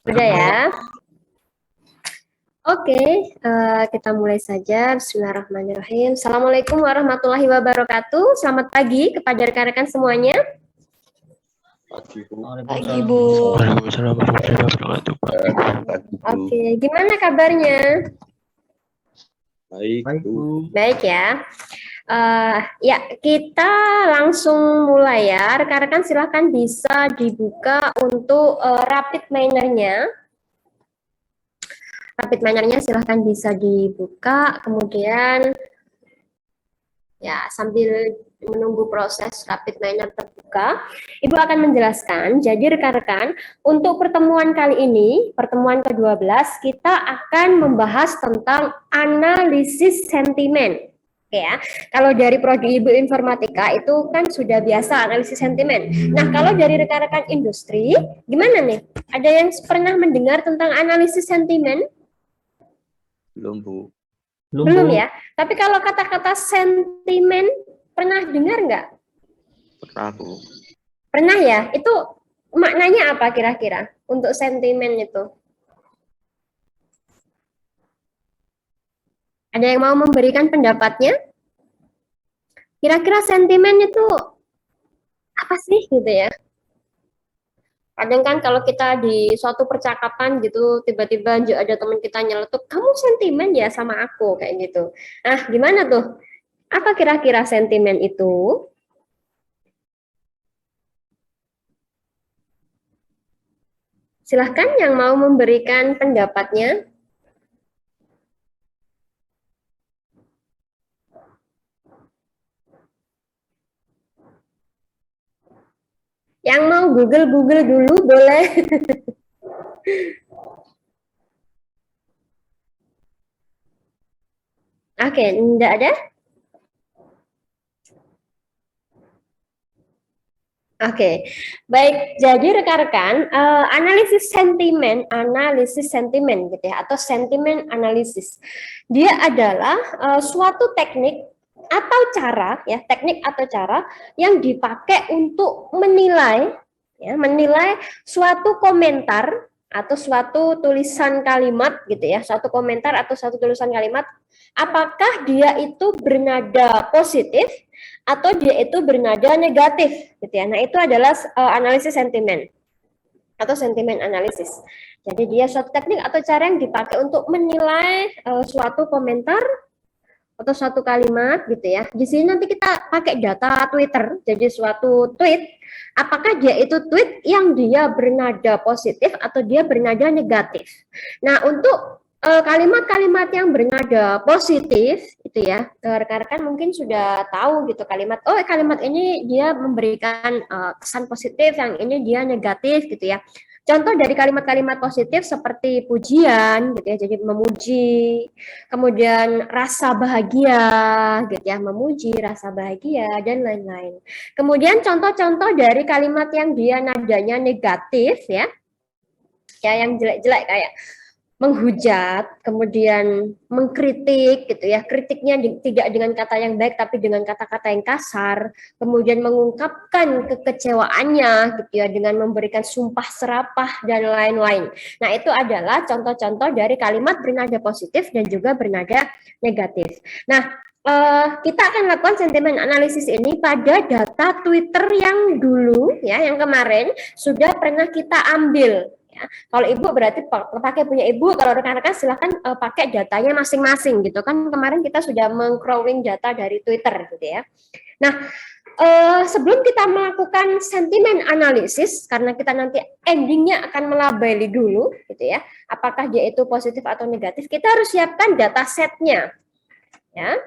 Udah ya? Oke, kita mulai saja. Bismillahirrahmanirrahim. Assalamualaikum warahmatullahi wabarakatuh. Selamat pagi kepada rekan-rekan semuanya. Pagi, Bu. Pagi, Bu. Waalaikumsalam warahmatullahi wabarakatuh. Oke, gimana kabarnya? Baik, Bu. Baik ya. Ya, kita langsung mulai ya. Rekan-rekan silahkan bisa dibuka untuk rapid manner-nya. Rapid manner-nya silahkan bisa dibuka, kemudian ya sambil menunggu proses rapid manner terbuka, Ibu akan menjelaskan. Jadi rekan-rekan, untuk pertemuan kali ini, pertemuan ke-12, kita akan membahas tentang analisis sentimen. Oke ya, kalau dari prodi Ibu Informatika itu kan sudah biasa analisis sentimen. Nah, kalau dari rekan-rekan industri, gimana nih? Ada yang pernah mendengar tentang analisis sentimen? Belum, Bu. Belum ya. Tapi kalau kata-kata sentimen pernah dengar nggak? Pernah, Bu. Pernah ya. Itu maknanya apa kira-kira untuk sentimen itu? Ada yang mau memberikan pendapatnya? Kira-kira sentimen itu apa sih gitu ya? Kadang kan kalau kita di suatu percakapan gitu, tiba-tiba ada teman kita nyeletuk, kamu sentimen ya sama aku, kayak gitu. Nah, gimana tuh? Apa kira-kira sentimen itu? Silahkan yang mau memberikan pendapatnya. Yang mau Google dulu boleh. Oke, enggak ada? Oke, baik. Jadi rekan-rekan, analisis sentimen gitu ya, atau sentimen analisis. Dia adalah suatu teknik atau cara ya, teknik atau cara yang dipakai untuk menilai ya, menilai suatu komentar atau suatu tulisan kalimat gitu ya, suatu komentar atau suatu tulisan kalimat, apakah dia itu bernada positif atau dia itu bernada negatif gitu ya. Nah, itu adalah analisis sentimen atau sentimen analisis. Jadi dia suatu teknik atau cara yang dipakai untuk menilai suatu komentar atau suatu kalimat gitu ya. Di sini nanti kita pakai data Twitter. Jadi suatu tweet, apakah dia itu tweet yang dia bernada positif atau dia bernada negatif. Nah, untuk kalimat-kalimat yang bernada positif itu ya, rekan-rekan mungkin sudah tahu gitu kalimat, oh kalimat ini dia memberikan kesan positif, yang ini dia negatif gitu ya. Contoh dari kalimat-kalimat positif seperti pujian gitu ya, jadi memuji, kemudian rasa bahagia gitu ya, memuji, rasa bahagia dan lain-lain. Kemudian contoh-contoh dari kalimat yang dia nadanya negatif ya yang jelek-jelek kayak menghujat, kemudian mengkritik gitu ya, kritiknya tidak dengan kata yang baik tapi dengan kata-kata yang kasar, kemudian mengungkapkan kekecewaannya gitu ya dengan memberikan sumpah serapah dan lain-lain. Nah, itu adalah contoh-contoh dari kalimat bernada positif dan juga bernada negatif. Nah, kita akan lakukan sentimen analisis ini pada data Twitter yang dulu ya, yang kemarin sudah pernah kita ambil. Ya. Kalau ibu berarti pakai punya ibu, kalau rekan-rekan silahkan pakai datanya masing-masing gitu kan. Kemarin kita sudah meng-crawling data dari Twitter gitu ya. Nah, sebelum kita melakukan sentimen analisis, karena kita nanti endingnya akan melabeli dulu gitu ya, apakah dia itu positif atau negatif, kita harus siapkan datasetnya. Ya.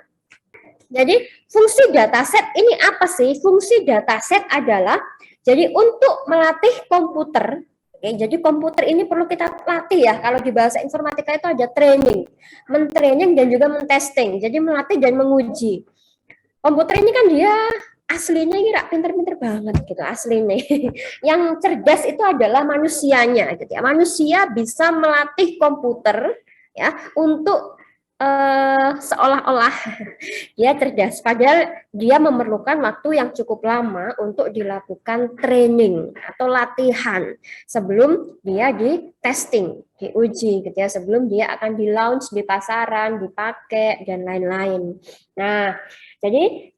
Jadi fungsi dataset ini apa sih? Fungsi dataset adalah jadi untuk melatih komputer. Oke, jadi komputer ini perlu kita latih ya. Kalau di bahasa informatika itu ada training, mentraining dan juga mentesting. Jadi melatih dan menguji. Komputer ini kan dia aslinya kira pinter-pinter banget gitu aslinya. Yang cerdas itu adalah manusianya gitu ya. Manusia bisa melatih komputer ya untuk seolah-olah dia cerdas, padahal dia memerlukan waktu yang cukup lama untuk dilakukan training atau latihan sebelum dia di testing, diuji gitu ya, sebelum dia akan di launch di pasaran, dipakai dan lain-lain. Nah, jadi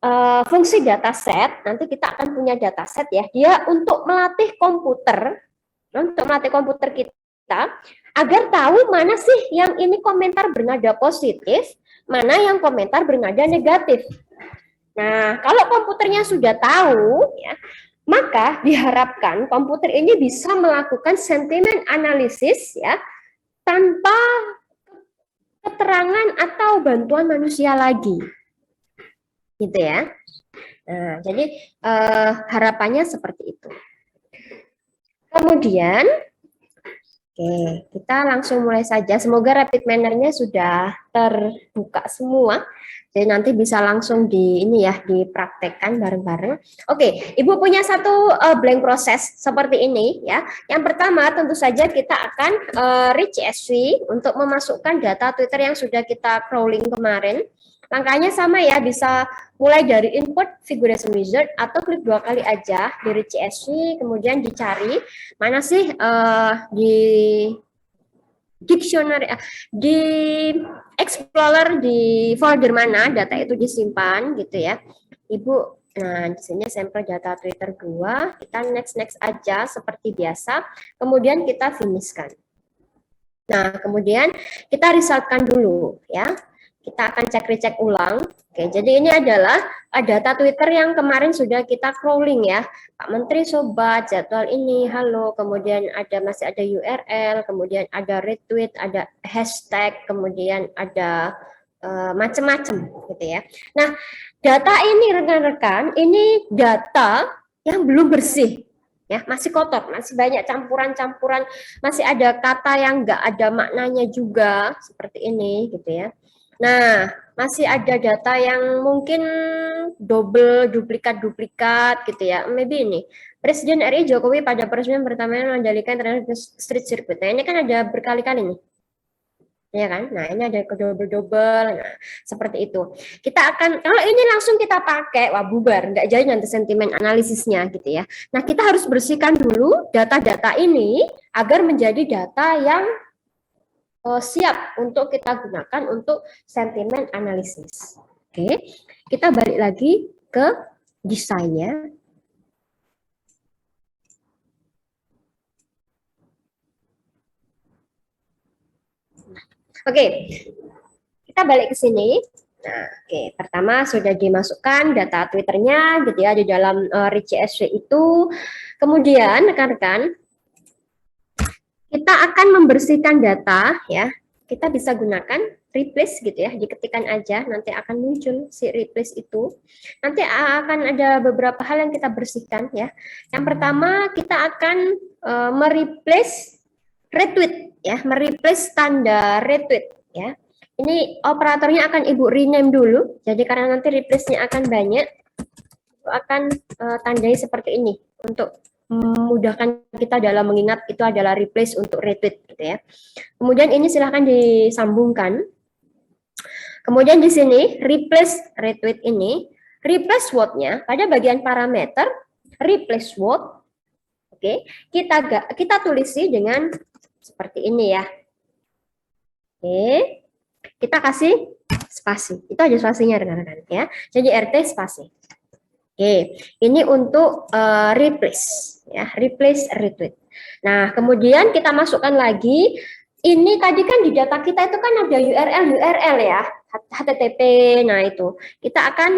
fungsi dataset, nanti kita akan punya dataset ya, dia untuk melatih komputer kita agar tahu mana sih yang ini komentar bernada positif, mana yang komentar bernada negatif. Nah, kalau komputernya sudah tahu, ya, maka diharapkan komputer ini bisa melakukan sentimen analisis ya tanpa keterangan atau bantuan manusia lagi, gitu ya. Nah, jadi harapannya seperti itu. Kemudian oke, kita langsung mulai saja. Semoga rapid manner-nya sudah terbuka semua. Jadi nanti bisa langsung dipraktekkan bareng-bareng. Oke, Ibu punya satu blank proses seperti ini ya. Yang pertama tentu saja kita akan reach CSV untuk memasukkan data Twitter yang sudah kita crawling kemarin. Langkahnya sama ya, bisa mulai dari input figuration wizard atau klik 2 kali aja di CSV, kemudian dicari mana sih di dictionary, di explorer di folder mana data itu disimpan gitu ya, Ibu. Nah, di sini sampel data Twitter 2, kita next aja seperti biasa, kemudian kita finishkan. Nah, kemudian kita resultkan dulu ya. Kita akan cek-recek ulang. Oke, jadi ini adalah data Twitter yang kemarin sudah kita crawling ya. Pak Menteri Sobat, jadwal ini, halo, kemudian masih ada URL, kemudian ada retweet, ada hashtag, kemudian ada macam-macam gitu ya. Nah, data ini rekan-rekan, ini data yang belum bersih. Ya, masih kotor, masih banyak campuran-campuran, masih ada kata yang nggak ada maknanya juga seperti ini gitu ya. Nah, masih ada data yang mungkin double, duplikat gitu ya. Maybe ini, Presiden RI Jokowi pada peresmian pertama mandalika terhadap street circuit. Nah, ini kan ada berkali-kali nih. Ya kan? Nah, ini ada double. Nah, seperti itu. Kita akan, kalau ini langsung kita pakai, wah bubar, nggak jadi nanti sentimen analisisnya gitu ya. Nah, kita harus bersihkan dulu data-data ini agar menjadi data yang siap untuk kita gunakan untuk sentimen analisis. Oke, kita balik lagi ke desainnya. Oke, kita balik ke sini. Nah, oke, pertama sudah dimasukkan data Twitternya gitu ya di dalam reach CSV itu. Kemudian rekan-rekan, kita akan membersihkan data ya. Kita bisa gunakan replace gitu ya, diketikkan aja nanti akan muncul si replace itu. Nanti akan ada beberapa hal yang kita bersihkan ya. Yang pertama kita akan mereplace retweet ya, mereplace tanda retweet ya. Ini operatornya akan Ibu rename dulu. Jadi karena nanti replace-nya akan banyak, akan tandai seperti ini untuk memudahkan kita dalam mengingat itu adalah replace untuk retweet gitu ya. Kemudian ini silahkan disambungkan. Kemudian di sini replace retweet ini, replace word-nya pada bagian parameter replace word. Oke, kita tulisi dengan seperti ini ya. Oke. Kita kasih spasi. Itu aja spasinya rekan-rekan ya. Jadi RT spasi. Oke, ini untuk replace ya, replace retweet. Nah, kemudian kita masukkan lagi, ini tadi kan di data kita itu kan ada URL ya, HTTP. Nah, itu kita akan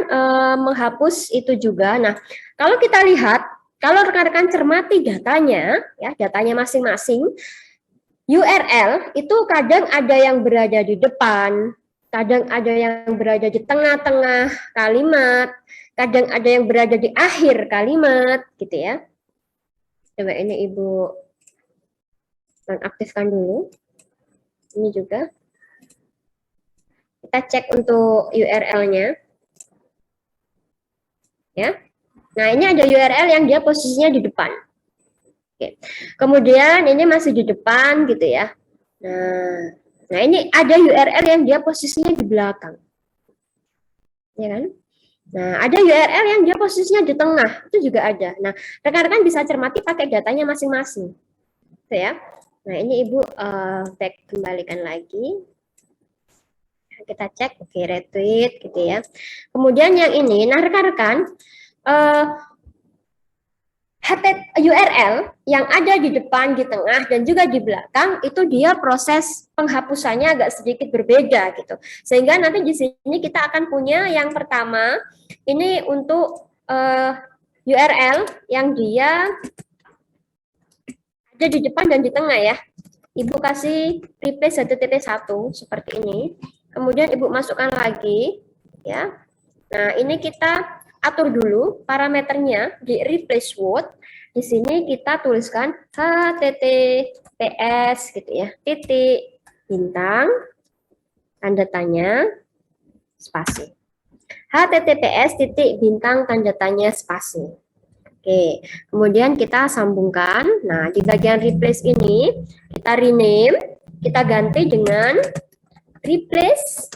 menghapus itu juga. Nah, kalau kita lihat, kalau rekan-rekan cermati datanya ya, datanya masing-masing, URL itu kadang ada yang berada di depan, kadang ada yang berada di tengah-tengah kalimat, kadang ada yang berada di akhir kalimat, gitu ya. Coba ini Ibu nonaktifkan dulu. Ini juga. Kita cek untuk URL-nya. Ya. Nah, ini ada URL yang dia posisinya di depan. Oke. Kemudian ini masih di depan gitu ya. Nah, Nah, ini ada URL yang dia posisinya di belakang. Ya kan? Nah, ada URL yang dia posisinya di tengah, itu juga ada. Nah, rekan-rekan bisa cermati pakai datanya masing-masing. Gitu ya. Nah, ini Ibu back kembalikan lagi. Kita cek, oke, retweet gitu ya. Kemudian yang ini, nah rekan-rekan, URL yang ada di depan, di tengah, dan juga di belakang itu dia proses penghapusannya agak sedikit berbeda gitu. Sehingga nanti di sini kita akan punya yang pertama ini untuk URL yang dia ada di depan dan di tengah ya. Ibu kasih replace HTTP1 seperti ini. Kemudian Ibu masukkan lagi ya. Nah, ini kita atur dulu parameternya di replace word. Di sini kita tuliskan HTTPS gitu ya, titik bintang tanda tanya spasi. HTTPS titik bintang tanda tanya spasi. Oke, kemudian kita sambungkan. Nah, di bagian replace ini kita rename, kita ganti dengan replace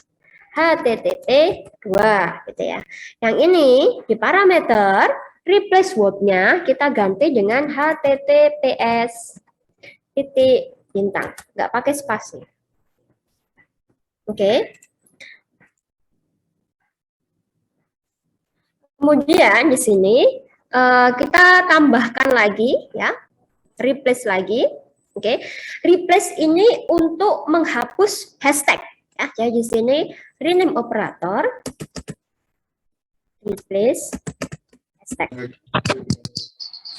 HTTP 2 gitu ya. Yang ini di parameter replace word-nya kita ganti dengan HTTPS titik bintang, nggak pakai spasi. Oke. Kemudian di sini kita tambahkan lagi ya, replace lagi. Oke. Replace ini untuk menghapus hashtag ya. Jadi di sini rename operator replace hashtag.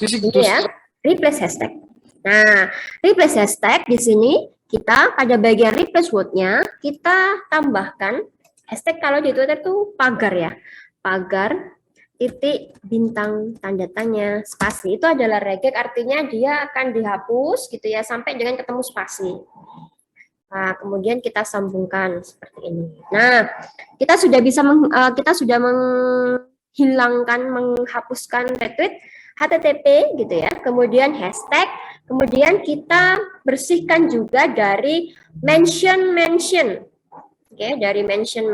Ini ya, replace hashtag. Nah, replace hashtag di sini kita pada bagian replace word-nya kita tambahkan hashtag. Kalau di Twitter itu pagar ya, pagar titik bintang tanda tanya spasi. Itu adalah regek, artinya dia akan dihapus gitu ya sampai dengan ketemu spasi. Nah, kemudian kita sambungkan seperti ini. Nah, kita sudah bisa menghilangkan, menghapuskan retweet HTTP gitu ya, kemudian hashtag, kemudian kita bersihkan juga dari mention. Oke, dari mention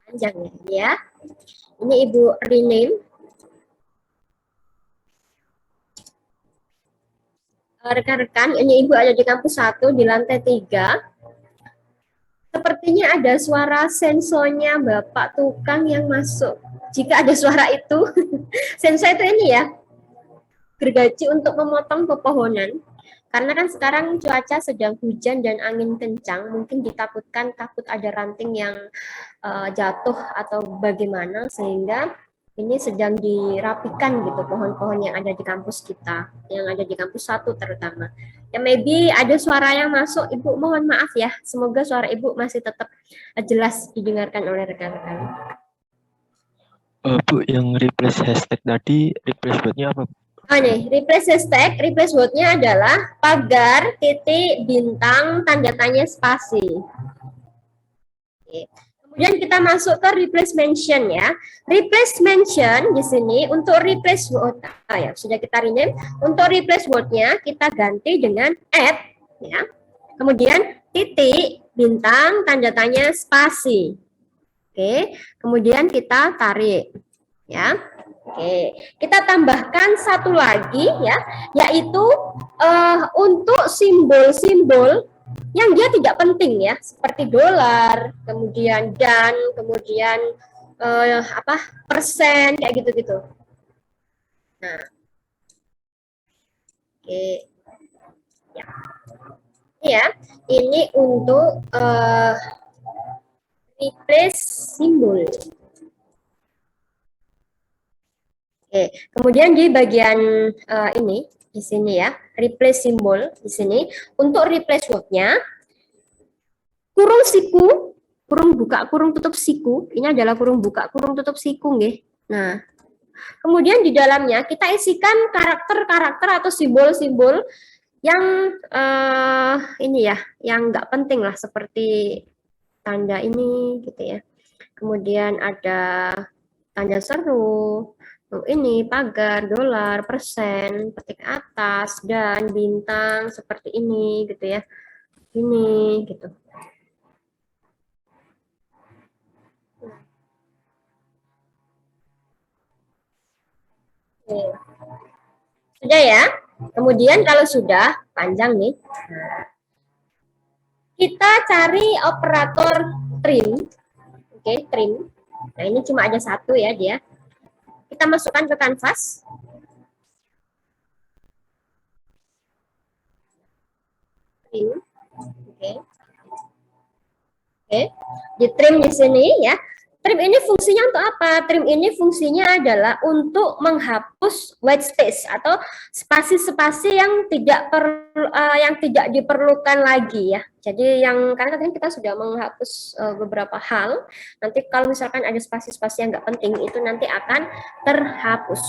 panjang ya. Ini Ibu rename. Rekan-rekan, ini Ibu ada di kampus 1 di lantai 3. Sepertinya ada suara sensornya Bapak tukang yang masuk. Jika ada suara itu, sensor itu ini ya, gergaji untuk memotong pepohonan. Karena kan sekarang cuaca sedang hujan dan angin kencang, mungkin takut ada ranting yang jatuh atau bagaimana, sehingga ini sedang dirapikan gitu pohon-pohon yang ada di kampus kita, yang ada di kampus 1 terutama. Ya maybe ada suara yang masuk, Ibu mohon maaf ya. Semoga suara Ibu masih tetap jelas didengarkan oleh rekan-rekan. Bu, yang replace hashtag tadi, replace word-nya apa? Nih, replace hashtag, replace word-nya adalah pagar titik bintang tanda tanya spasi. Oke. Kemudian kita masuk ke replace mention ya. Replace mention di sini untuk replace word, ya sudah kita rename. Untuk replace word-nya kita ganti dengan add ya. Kemudian titik bintang tanda tanya spasi. Oke. Kemudian kita tarik ya. Oke, kita tambahkan satu lagi ya, yaitu untuk simbol-simbol yang dia tidak penting ya, seperti dolar, kemudian dan, kemudian persen kayak gitu-gitu. Nah, oke, ya, ya, ini untuk replace simbol. Oke, kemudian di bagian ini di sini ya, replace simbol di sini untuk replace word-nya kurung siku, kurung buka, kurung tutup siku. Ini adalah kurung buka, kurung tutup siku nggih. Nah, kemudian di dalamnya kita isikan karakter-karakter atau simbol-simbol yang ini ya, yang nggak penting lah, seperti tanda ini gitu ya. Kemudian ada tanda seru, ini pagar, dolar, persen, petik atas, dan bintang seperti ini gitu ya. ini gitu. Oke. Sudah ya. Kemudian kalau sudah panjang nih, kita cari operator trim. Oke, trim. Nah, ini cuma ada satu ya dia. Kita masukkan ke kanvas. Trim. Oke. Oke. Di trim di sini ya. Trim ini fungsinya untuk apa? Trim ini fungsinya adalah untuk menghapus white space atau spasi-spasi yang tidak diperlukan lagi ya. Jadi yang karena tadi kita sudah menghapus beberapa hal. Nanti kalau misalkan ada spasi-spasi yang nggak penting itu nanti akan terhapus.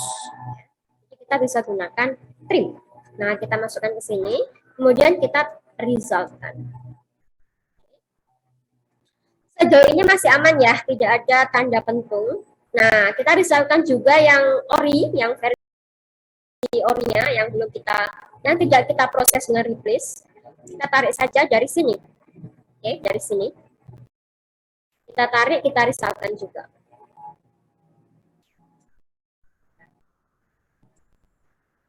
Kita bisa gunakan trim. Nah, kita masukkan ke sini, kemudian kita resultkan. Sejauh ini masih aman ya, tidak ada tanda pentung. Nah, kita resultkan juga yang ori, yang versi orinya yang belum yang tidak kita proses dengan replace. Kita tarik saja dari sini. Oke, dari sini. Kita tarik, kita resultkan juga.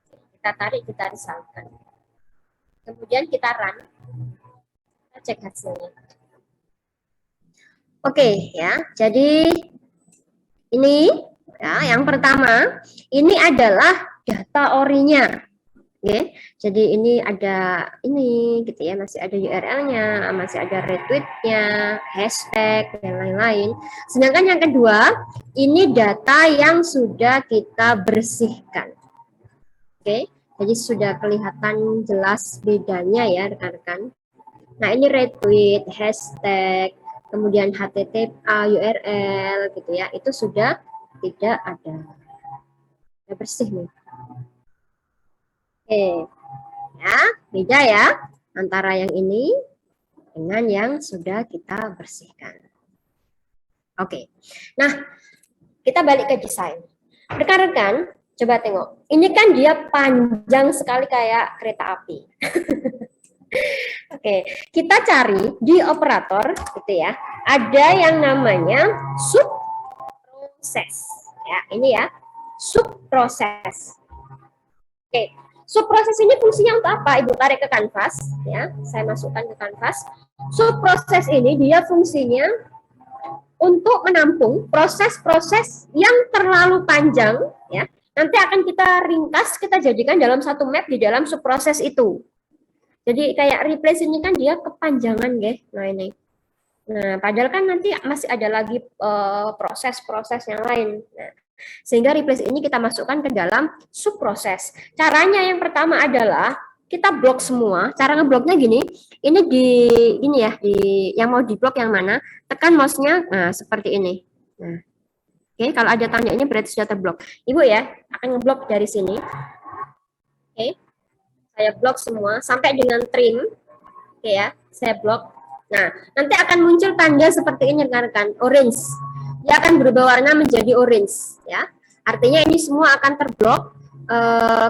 Kita tarik, kita resultkan. Kemudian kita run. Kita cek hasilnya. Oke, ya. Jadi ini ya, yang pertama ini adalah data orinya. Oke. Jadi ini ada ini gitu ya, masih ada URL-nya, masih ada retweet-nya, hashtag dan lain-lain. Sedangkan yang kedua, ini data yang sudah kita bersihkan. Oke. Jadi sudah kelihatan jelas bedanya ya, rekan-rekan. Nah, ini retweet, hashtag, kemudian HTTP, URL gitu ya, itu sudah tidak ada. Sudah bersih nih. Oke. Ya, beda ya antara yang ini dengan yang sudah kita bersihkan. Oke. Nah, kita balik ke desain. Rekan-rekan, coba tengok. Ini kan dia panjang sekali kayak kereta api. Oke, kita cari di operator gitu ya. Ada yang namanya subproses. Ya, ini ya. Subproses. Oke, subproses ini fungsinya untuk apa? Ibu tarik ke kanvas ya. Saya masukkan ke kanvas. Subproses ini dia fungsinya untuk menampung proses-proses yang terlalu panjang ya. Nanti akan kita ringkas, kita jadikan dalam satu map di dalam subproses itu. Jadi kayak replace ini kan dia kepanjangan, guys. Nah ini. Nah, padahal kan nanti masih ada lagi proses-proses yang lain. Nah, sehingga replace ini kita masukkan ke dalam subproses. Caranya yang pertama adalah kita blok semua. Cara ngebloknya gini. Ini ya, yang mau diblok yang mana? Tekan mouse-nya, nah seperti ini. Nah, oke, kalau ada tanda ini berarti sudah terblok. Ibu ya akan ngeblok dari sini. Oke. Saya blok semua sampai dengan trim. Oke ya, saya blok. Nah, nanti akan muncul tanda seperti ini rekan-rekan, orange. Dia akan berubah warna menjadi orange ya. Artinya ini semua akan terblok.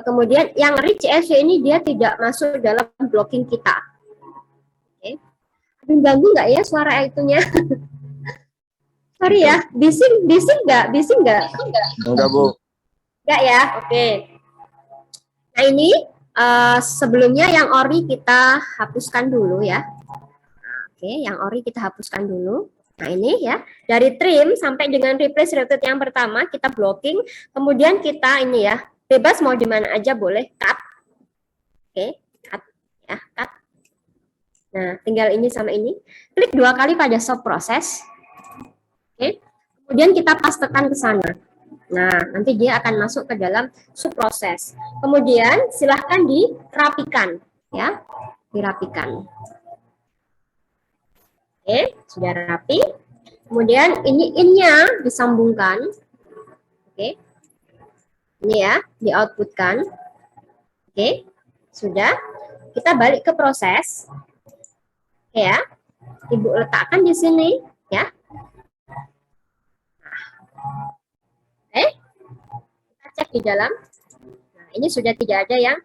Kemudian yang reach CSV ini dia tidak masuk dalam blocking kita. Oke. Mengganggu nggak ya suara itunya? Sorry ya, bising nggak? Bising nggak? Enggak, Bu. Nggak ya, oke. Nah ini sebelumnya yang ori kita hapuskan dulu ya. Nah, oke, yang ori kita hapuskan dulu. Nah ini ya, dari trim sampai dengan replace retweet yang pertama kita blocking, kemudian kita ini ya, bebas mau di mana aja boleh, cut. Oke, cut ya, cut. Nah, tinggal ini sama ini. Klik 2 kali pada subproses. Oke. Kemudian kita pastekan ke sana. Nah, nanti dia akan masuk ke dalam subproses. Kemudian silahkan dirapikan, ya, dirapikan. Oke, sudah rapi. Kemudian ini in-nya disambungkan. Oke, ini ya, di-outputkan. Oke, sudah. Kita balik ke proses. Oke ya, Ibu letakkan di sini, ya. Kita cek di dalam. Nah, ini sudah tidak ada yang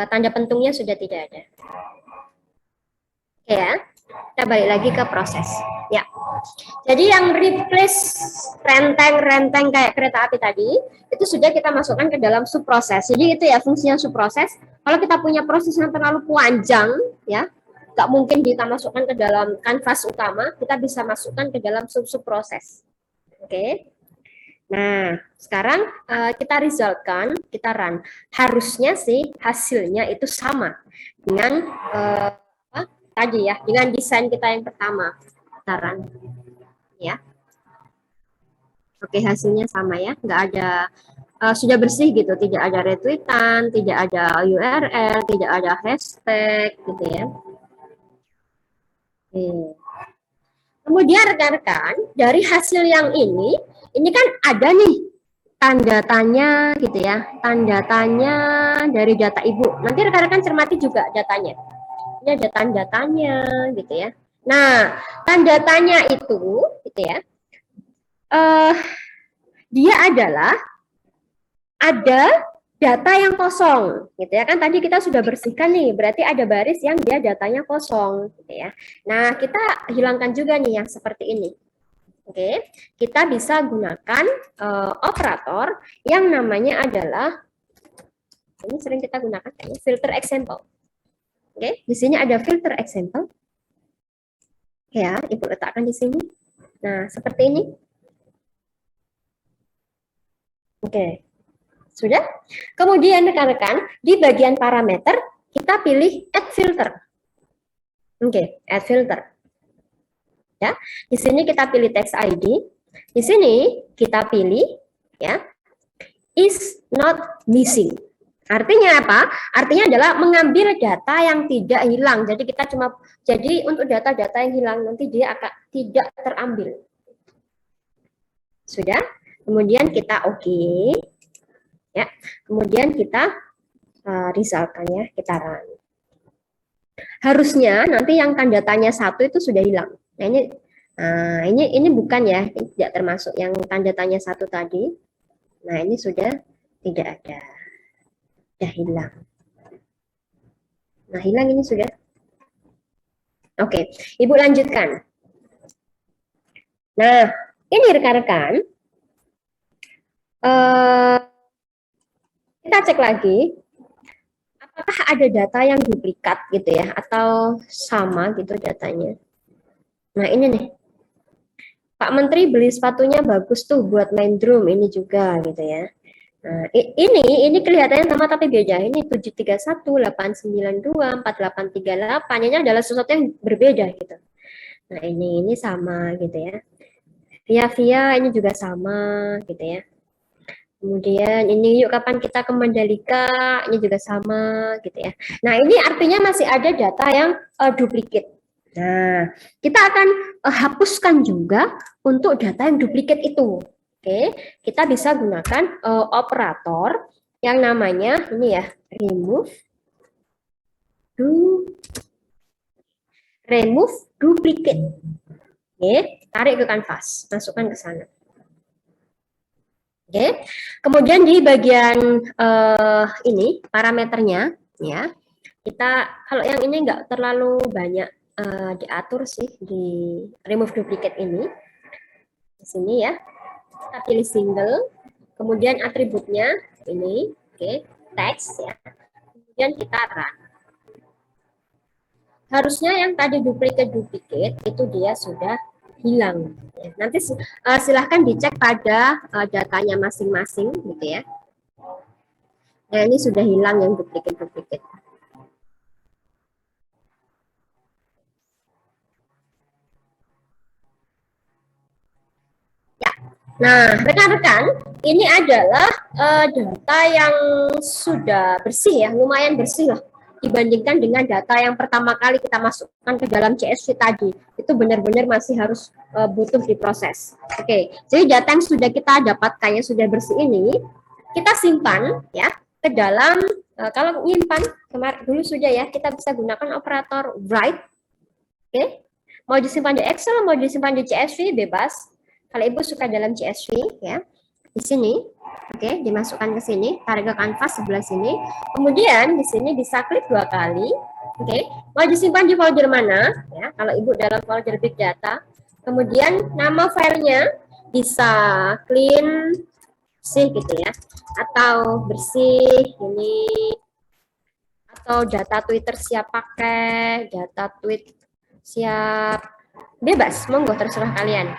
tanda pentungnya sudah tidak ada. Ya, kita balik lagi ke proses. Ya, jadi yang replace renteng-renteng kayak kereta api tadi, itu sudah kita masukkan ke dalam subproses. Jadi itu ya fungsinya subproses. Kalau kita punya proses yang terlalu panjang, ya, nggak mungkin kita masukkan ke dalam kanvas utama, kita bisa masukkan ke dalam sub-subproses. Oke. Nah, sekarang kita resultkan, kita run. Harusnya sih hasilnya itu sama dengan tadi ya, dengan desain kita yang pertama. Kita run. Ya. Oke, hasilnya sama ya, nggak ada sudah bersih gitu, tidak ada retweetan, tidak ada URL, tidak ada hashtag gitu ya. Oke. Kemudian rekan-rekan, dari hasil yang ini kan ada nih tanda tanya gitu ya, tanda tanya dari data ibu. Nanti rekan-rekan cermati juga datanya. Ini ada tanda tanya gitu ya. Nah, tanda tanya itu gitu ya, dia adalah ada data yang kosong gitu ya, kan tadi kita sudah bersihkan nih, berarti ada baris yang dia datanya kosong gitu ya. Nah, kita hilangkan juga nih yang seperti ini. Oke, kita bisa gunakan operator yang namanya adalah, ini sering kita gunakan kayaknya, filter example. Oke, di sini ada filter example. Ya, Ibu letakkan di sini. Nah, seperti ini. Oke, sudah? Kemudian rekan-rekan, di bagian parameter, kita pilih add filter. Oke, add filter. Ya, di sini kita pilih text ID. Di sini kita pilih ya, is not missing. Artinya apa? Artinya adalah mengambil data yang tidak hilang. Jadi kita cuma, jadi untuk data-data yang hilang nanti dia akan tidak terambil. Sudah? Kemudian kita oke. Ya. Kemudian kita resultkan ya, kita run. Harusnya nanti yang tanda tanya 1 itu sudah hilang. Nah, ini bukan ya, ini tidak termasuk yang tanda tanya 1 tadi. Nah, ini sudah tidak ada. Sudah hilang. Nah, hilang ini sudah. Oke, Ibu lanjutkan. Nah, ini rekan-rekan. Kita cek lagi. Apakah ada data yang duplikat gitu ya, atau sama gitu datanya. Nah, ini nih. Pak Menteri beli sepatunya bagus tuh buat main drum, ini juga gitu ya. Nah, ini kelihatannya sama tapi beda. Ini 731, 892, 4838. Ini adalah sesuatu yang berbeda gitu. Nah, ini sama gitu ya. Via ini juga sama gitu ya. Kemudian ini yuk kapan kita ke Mandalika, ini juga sama gitu ya. Nah, ini artinya masih ada data yang duplikat. Nah, kita akan hapuskan juga untuk data yang duplikat itu. Oke, kita bisa gunakan operator yang namanya ini ya, remove duplicate. Oke, tarik ke kanvas, masukkan ke sana. Oke, kemudian di bagian ini parameternya ya, kita kalau yang ini nggak terlalu banyak diatur sih di remove duplicate ini. Di sini ya, kita pilih single, kemudian atributnya ini, oke, text ya, kemudian kita run. Harusnya yang tadi duplicate itu dia sudah hilang. Nanti silahkan dicek pada datanya masing-masing gitu ya. Nah, ini sudah hilang yang duplicate. Ya. Nah, rekan-rekan, ini adalah data yang sudah bersih ya, lumayan bersih lah dibandingkan dengan data yang pertama kali kita masukkan ke dalam CSV tadi. Itu benar-benar masih harus butuh diproses. Oke, jadi data yang sudah kita dapatkan yang sudah bersih ini kita simpan ya ke dalam kalau nyimpan kemarin dulu sudah ya, kita bisa gunakan operator write. Oke. Mau disimpan di Excel, mau disimpan di CSV bebas. Kalau Ibu suka dalam CSV ya. Di sini oke, dimasukkan ke sini, tarik ke kanvas sebelah sini. Kemudian di sini bisa klik 2 kali. Oke, mau disimpan di folder mana? Ya, kalau Ibu dalam folder Big Data. Kemudian nama filenya bisa clean bersih gitu ya, atau bersih ini, atau data Twitter siap pakai, data tweet siap, bebas, monggo terserah kalian.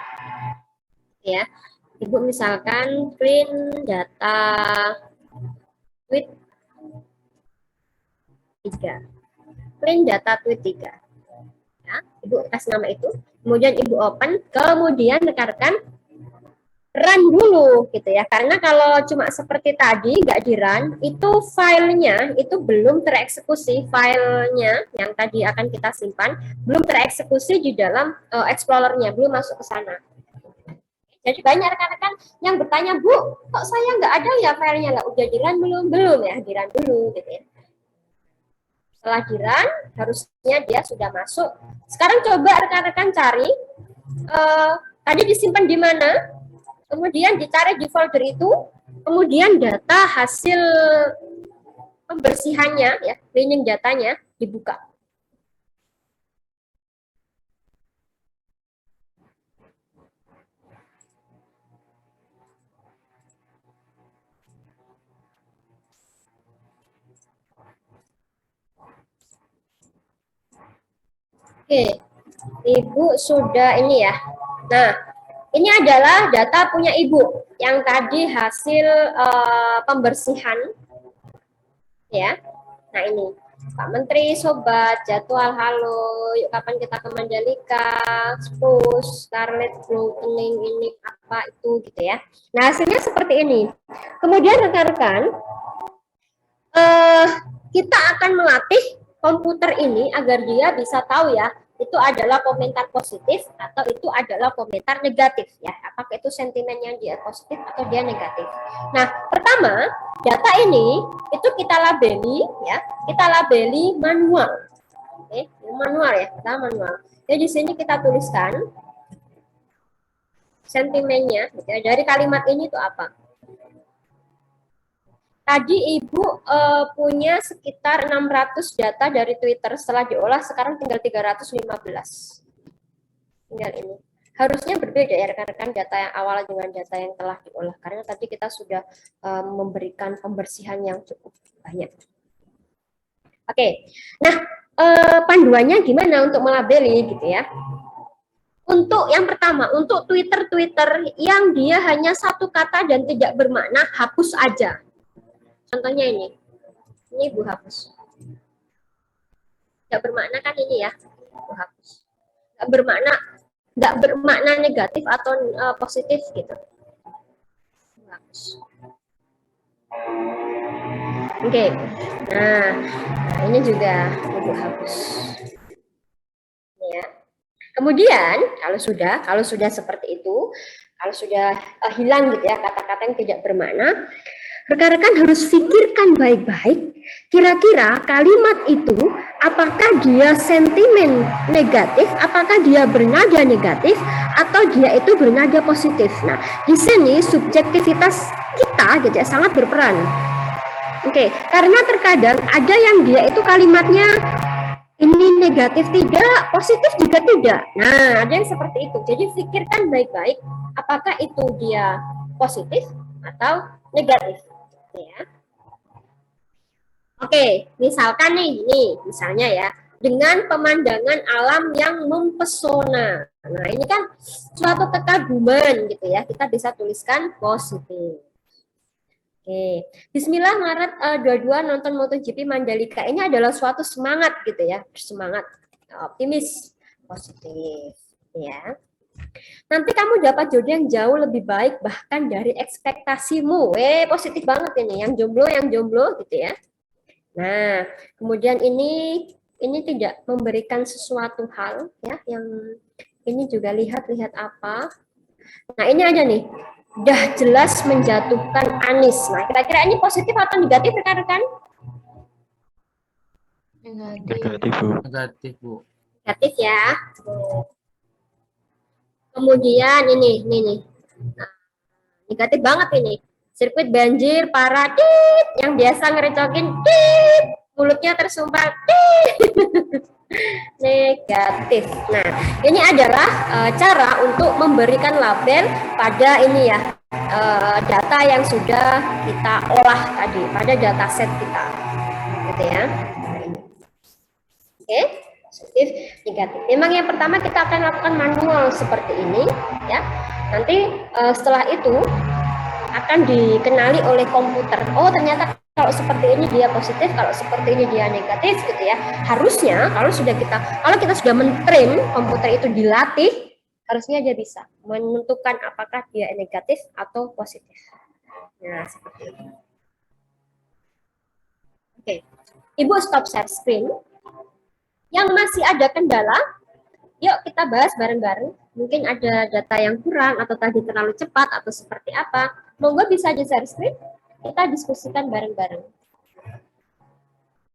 Ya, Ibu misalkan clean data tweet 3, clean data tweet 3. Ya, Ibu kasih nama itu, kemudian Ibu open, kemudian rekan-rekan run dulu gitu ya, karena kalau cuma seperti tadi nggak di run, itu filenya itu belum tereksekusi, filenya yang tadi akan kita simpan belum tereksekusi di dalam Explorernya, belum masuk ke sana. Jadi banyak rekan-rekan yang bertanya, Bu, kok saya nggak ada ya filenya, lah udah di run belum ya, di run dulu gitu ya. Setelah di run harusnya dia sudah masuk. Sekarang coba rekan-rekan cari tadi disimpan di mana, kemudian ditarik di folder itu, kemudian data hasil pembersihannya, ya, cleaning datanya dibuka. Oke, Ibu sudah ini ya. Nah, ini adalah data punya Ibu yang tadi hasil pembersihan, ya. Nah ini, Pak Menteri, Sobat, jadwal halo, yuk kapan kita ke Mandalika, Spus, Scarlet, Blooming, ini apa itu gitu ya. Nah hasilnya seperti ini. Kemudian rekan-rekan, kita akan melatih komputer ini agar dia bisa tahu ya, itu adalah komentar positif atau itu adalah komentar negatif ya. Apakah itu sentimen yang dia positif atau dia negatif. Nah, pertama, data ini itu kita labeli ya, kita labeli manual. Oke, manual ya, kita manual. Jadi di sini kita tuliskan sentimennya ya, dari kalimat ini itu apa? Tadi Ibu punya sekitar 600 data dari Twitter, setelah diolah sekarang tinggal 315. Tinggal ini. Harusnya berbeda ya rekan-rekan, data yang awal dengan data yang telah diolah, karena tadi kita sudah memberikan pembersihan yang cukup banyak. Oke, nah panduannya gimana untuk melabeli gitu ya. Untuk yang pertama, untuk Twitter yang dia hanya satu kata dan tidak bermakna, hapus aja. Contohnya ini Ibu hapus. Nggak bermakna kan ini ya, Ibu hapus. Nggak bermakna negatif atau positif gitu. Ibu hapus. Oke, nah ini juga Ibu hapus. Ya. Kemudian kalau sudah seperti itu, kalau sudah hilang gitu ya kata-kata yang tidak bermakna, rekan-rekan harus pikirkan baik-baik, kira-kira kalimat itu apakah dia sentimen negatif, apakah dia bernada negatif, atau dia itu bernada positif. Nah, di sini subjektivitas kita gitu ya, sangat berperan. Oke, karena terkadang ada yang dia itu kalimatnya ini negatif tidak, positif juga tidak. Nah, ada yang seperti itu. Jadi pikirkan baik-baik, apakah itu dia positif atau negatif. Ya. Oke, misalkan nih, misalnya ya, dengan pemandangan alam yang mempesona. Nah, ini kan suatu kekaguman gitu ya, kita bisa tuliskan positif. Oke, Bismillah Maret 22 nonton MotoGP Mandalika. Ini adalah suatu semangat gitu ya, semangat, optimis, positif ya. Nanti kamu dapat jodoh yang jauh lebih baik bahkan dari ekspektasimu. Positif banget ini, yang jomblo gitu ya. Nah, kemudian ini tidak memberikan sesuatu hal ya, yang ini juga lihat apa. Nah, ini aja nih. Udah jelas menjatuhkan Anies. Nah, kira-kira ini positif atau negatif rekan-rekan? Negatif, Bu. Negatif, Bu. Negatif ya. Kemudian ini nih. Nah, negatif banget ini. Sirkuit banjir, parah, tit, yang biasa ngerecokin, tit, mulutnya tersumbat negatif. Nah, ini adalah cara untuk memberikan label pada ini ya, data yang sudah kita olah tadi pada dataset kita, gitu ya. Oke, positif, negatif. Memang yang pertama kita akan lakukan manual seperti ini, ya. Nanti setelah itu akan dikenali oleh komputer. Oh, ternyata kalau seperti ini dia positif, kalau seperti ini dia negatif, gitu ya. Harusnya kalau kita sudah mentrain komputer itu dilatih, harusnya dia bisa menentukan apakah dia negatif atau positif. Nah, seperti itu. Oke, Ibu stop share screen. Yang masih ada kendala, yuk kita bahas bareng-bareng. Mungkin ada data yang kurang atau tadi terlalu cepat atau seperti apa. Monggo bisa di share screen, kita diskusikan bareng-bareng.